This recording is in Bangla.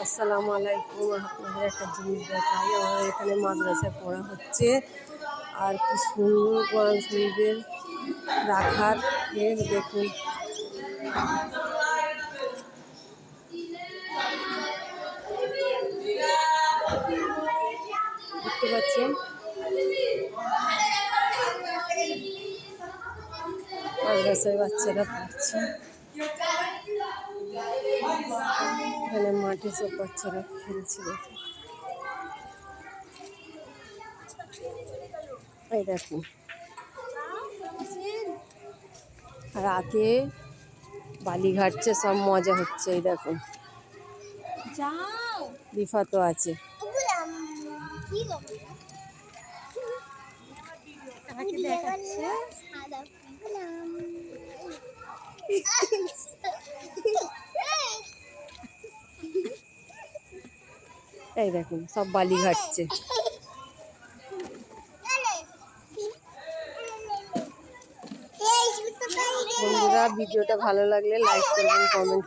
আসসালামু আলাইকুম। আপনাদের একটা জিনিস দেখাই, আমার এখানে মাদ্রাসায় পড়া হচ্ছে। আর কি সুন্দর কোরআন শরীফের রাখার দেখুন। দেখতে পাচ্ছেন মাদ্রাসায় বাচ্চারা পড়ছে। এখানে মাঠে সব বাচ্চারা খেলছে। এই দেখুন, রাতে বালি ঘাটছে, সব মজা হচ্ছে। এই দেখুন, রিফাতও আছে। এই দেখুন, সব বালি ঘাটছে। বন্ধুরা, ভিডিওটা ভালো লাগলে লাইক করবেন, কমেন্ট